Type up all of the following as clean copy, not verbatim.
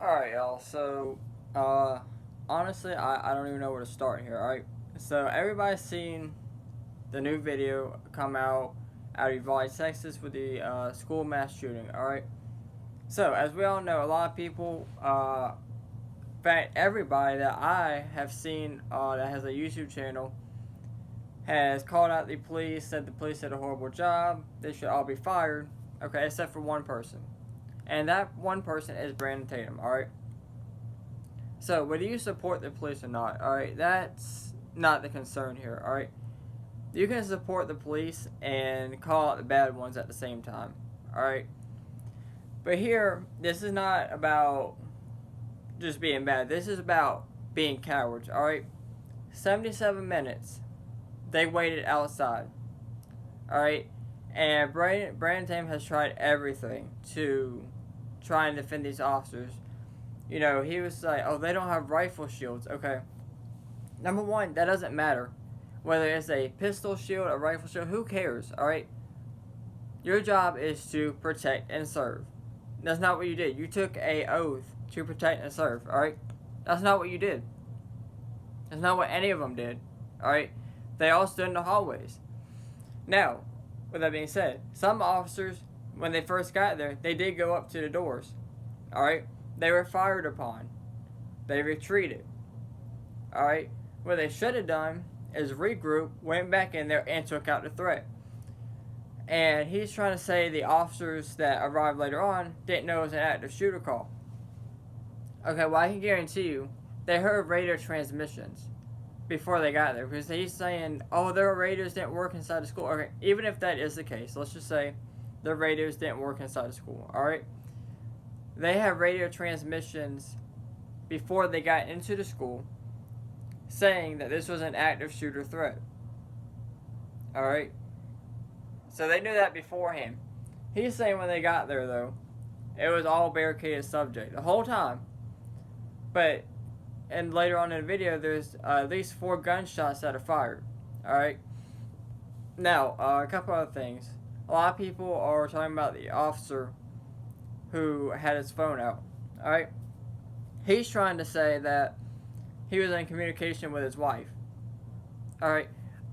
Alright, y'all. So, honestly, I don't even know where to start here, alright? So, everybody's seen the new video come out of Uvalde, Texas with the school mass shooting, alright? So, as we all know, a lot of people, in fact, everybody that I have seen that has a YouTube channel has called out the police, said the police did a horrible job, they should all be fired, okay, except for one person. And that one person is Brandon Tatum, alright? So, whether you support the police or not, alright, that's not the concern here, alright? You can support the police and call out the bad ones at the same time, alright? But here, this is not about just being bad. This is about being cowards, alright? 77 minutes, they waited outside, alright? And Brandon Tatum has tried everything to try and defend these officers. You know, he was like, oh, they don't have rifle shields. Okay. Number one, that doesn't matter. Whether it's a pistol shield, a rifle shield, who cares, alright? Your job is to protect and serve. That's not what you did. You took a oath to protect and serve, alright? That's not what you did. That's not what any of them did, alright? They all stood in the hallways. Now, with that being said, some officers, when they first got there, they did go up to the doors, alright? They were fired upon. They retreated. Alright? What they should have done is regroup, went back in there, and took out the threat. And he's trying to say the officers that arrived later on didn't know it was an active shooter call. Okay, well, I can guarantee you, they heard radio transmissions before they got there. Because he's saying, oh, their radios didn't work inside the school. Okay, even if that is the case, let's just say their radios didn't work inside the school. Alright? They have radio transmissions before they got into the school saying that this was an active shooter threat. Alright? So they knew that beforehand. He's saying when they got there, though, it was all barricaded subject the whole time. But, and later on in the video, there's at least 4 gunshots that are fired. Alright? Now, a couple other things. A lot of people are talking about the officer who had his phone out. Alright? He's trying to say that he was in communication with his wife. Alright?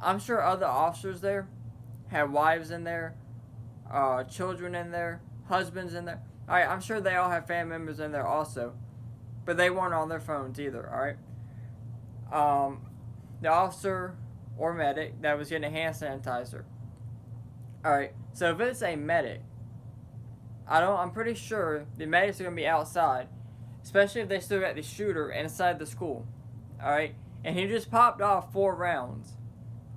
I'm sure other officers there had wives in there, children in there, husbands in there. Alright, I'm sure they all have family members in there also. But they weren't on their phones either, alright? The officer or medic that was getting a hand sanitizer. Alright, so if it's a medic, I'm pretty sure the medics are gonna be outside, especially if they still got the shooter inside the school. Alright? And he just popped off 4 rounds.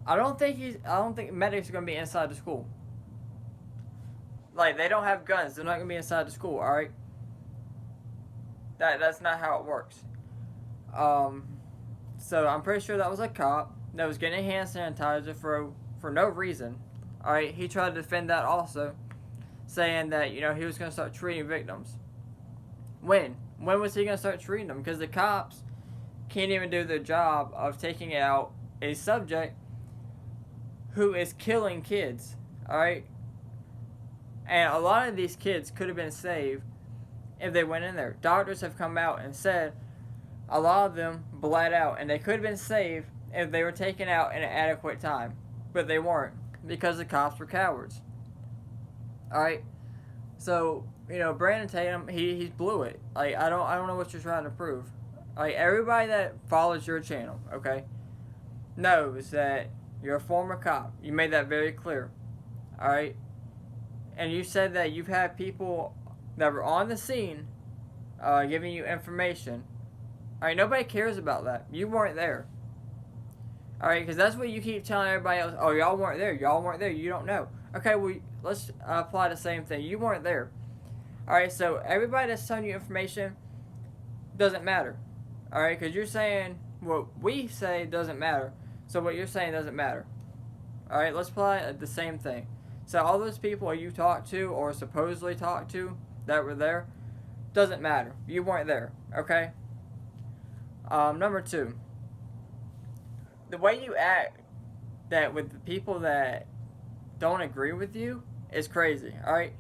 I don't think medics are gonna be inside the school. Like, they don't have guns, they're not gonna be inside the school, alright? That's not how it works. So I'm pretty sure that was a cop that was getting a hand sanitizer for no reason. Alright, he tried to defend that also, saying that, you know, he was going to start treating victims. When? When was he going to start treating them? Because the cops can't even do their job of taking out a subject who is killing kids. Alright? And a lot of these kids could have been saved if they went in there. Doctors have come out and said a lot of them bled out, and they could have been saved if they were taken out in an adequate time. But they weren't, because the cops were cowards. Alright? So, you know, Brandon Tatum, he blew it. Like, I don't know what you're trying to prove. Like, everybody that follows your channel, okay, knows that you're a former cop. You made that very clear. Alright? And you said that you've had people that were on the scene giving you information. Alright, nobody cares about that. You weren't there. Alright, because that's what you keep telling everybody else. Oh, y'all weren't there. Y'all weren't there. You don't know. Okay, well, let's apply the same thing. You weren't there. Alright, so everybody that's telling you information doesn't matter. Alright, because you're saying what we say doesn't matter. So what you're saying doesn't matter. Alright, let's apply the same thing. So all those people you talked to or supposedly talked to that were there, doesn't matter. You weren't there. Okay? Number 2. The way you act that with the people that don't agree with you is crazy. Alright?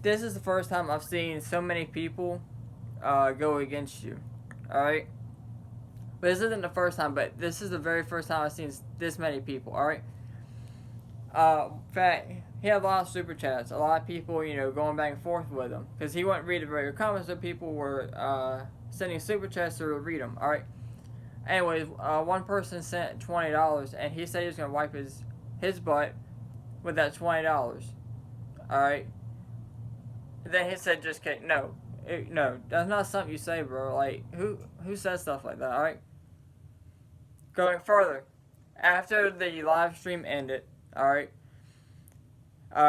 This is the first time I've seen so many people go against you. Alright? But this isn't the first time, but this is the very first time I've seen this many people. Alright? In fact, he had a lot of super chats. A lot of people, going back and forth with him. Because he wouldn't read the regular comments, so people were sending super chats to read them. Alright? Anyways, one person sent $20, and he said he was going to wipe his butt with that $20. Alright? Then he said, just kidding. No. No, that's not something you say, bro. Like, who says stuff like that, alright? Going further, after the live stream ended, alright,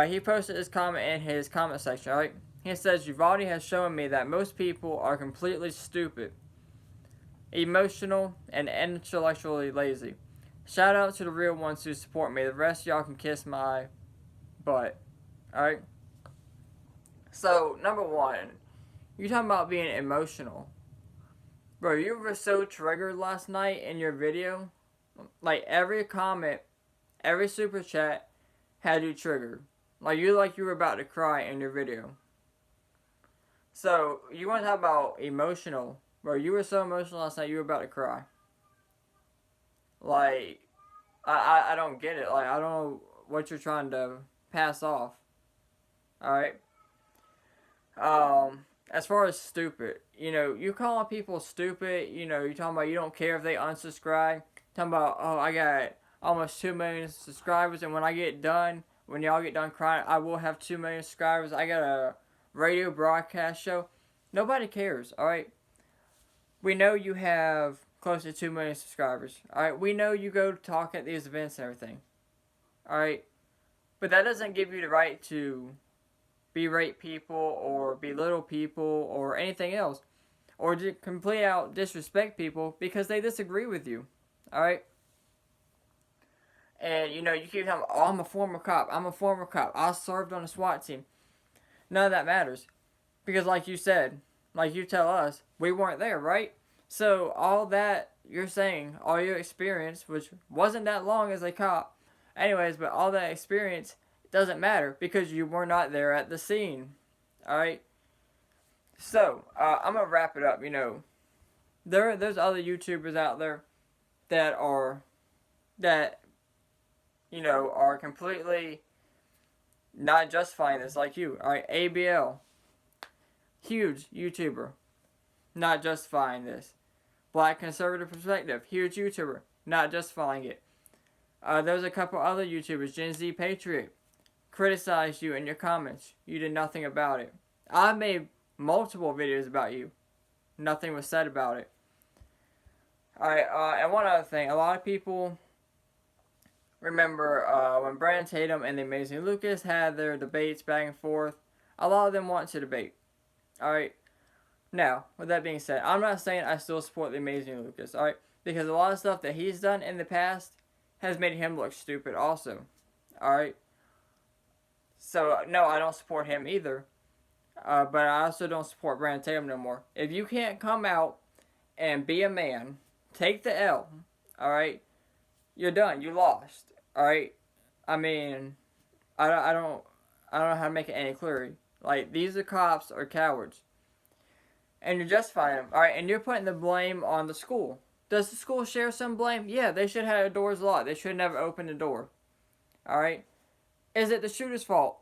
he posted his comment in his comment section, alright? He says, Uvalde has shown me that most people are completely stupid, emotional, and intellectually lazy. Shout out to the real ones who support me. The rest of y'all can kiss my butt, alright? So, number one, you talking about being emotional. Bro, you were so triggered last night in your video. Like, every comment, every super chat had you triggered. Like you were about to cry in your video. So, you want to talk about emotional. Bro, you were so emotional last night you were about to cry. Like, I don't get it. Like, I don't know what you're trying to pass off. Alright? As far as stupid, you calling people stupid, you're talking about you don't care if they unsubscribe. Talking about, oh, I got almost 2 million subscribers, and when y'all get done crying, I will have 2 million subscribers. I got a radio broadcast show. Nobody cares, alright? We know you have close to 2 million subscribers, alright? We know you go to talk at these events and everything, alright? But that doesn't give you the right to berate people or belittle people or anything else, or to completely out disrespect people because they disagree with you. Alright? And you keep telling, oh, I'm a former cop, I served on a SWAT team. None of that matters. Because like you said, like you tell us, we weren't there, right? So all that you're saying, all your experience, which wasn't that long as a cop, anyways, but all that experience doesn't matter because you were not there at the scene. Alright? So, I'm gonna wrap it up. There's other YouTubers out there that are completely not justifying this like you. Alright, ABL, huge YouTuber, not justifying this. Black Conservative Perspective, huge YouTuber, not justifying it. There's a couple other YouTubers, Gen Z Patriot, criticized you in your comments. You did nothing about it. I made multiple videos about you. Nothing was said about it. Alright, and one other thing. A lot of people remember when Brandon Tatum and the Amazing Lucas had their debates back and forth. A lot of them want to debate. Alright. Now, with that being said, I'm not saying I still support the Amazing Lucas. Alright. Because a lot of stuff that he's done in the past has made him look stupid also. Alright. So, no, I don't support him either. But I also don't support Brandon Tatum no more. If you can't come out and be a man, take the L, alright? You're done. You lost, alright? I mean, I don't know how to make it any clearer. Like, these cops are cowards. And you're justifying them, alright? And you're putting the blame on the school. Does the school share some blame? Yeah, they should have had the doors locked. They should never open the door. Alright? Is it the shooter's fault?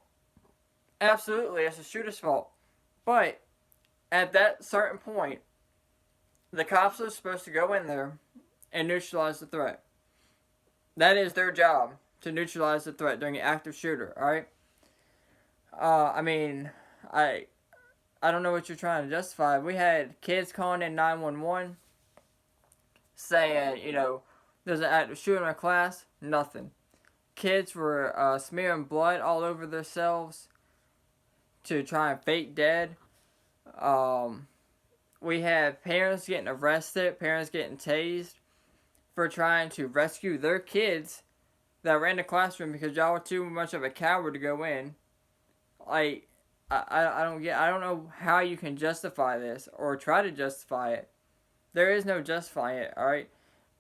Absolutely, it's the shooter's fault. But, at that certain point, the cops are supposed to go in there and neutralize the threat. That is their job, to neutralize the threat during an active shooter, alright? I mean, I don't know what you're trying to justify. We had kids calling in 911 saying, there's an active shooter in our class. Nothing. Kids were smearing blood all over themselves to try and fake dead. We had parents getting arrested, parents getting tased for trying to rescue their kids that were in the classroom because y'all were too much of a coward to go in. Like, I don't know how you can justify this or try to justify it. There is no justifying it, alright?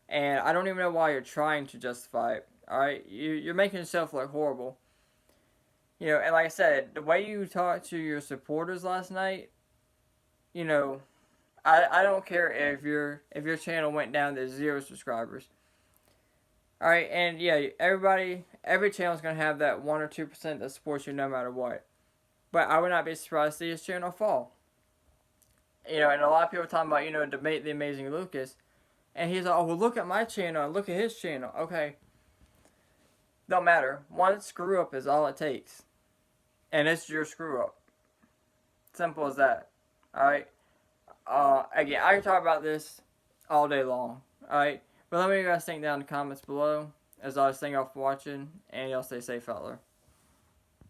And I don't even know why you're trying to justify it, alright? You're making yourself look horrible. And like I said, the way you talked to your supporters last night, I don't care if your channel went down to 0 subscribers. All right, and yeah, every channel is gonna have that 1 or 2% that supports you no matter what. But I would not be surprised to see his channel fall. And a lot of people are talking about debate the amazing Lucas, and he's like, oh well, look at my channel, look at his channel. Okay, don't matter. One screw up is all it takes, and it's your screw up. Simple as that. All right. Again, I can talk about this all day long. All right, but let me know what you guys think down in the comments below. As always, thank y'all for watching, and y'all stay safe out there.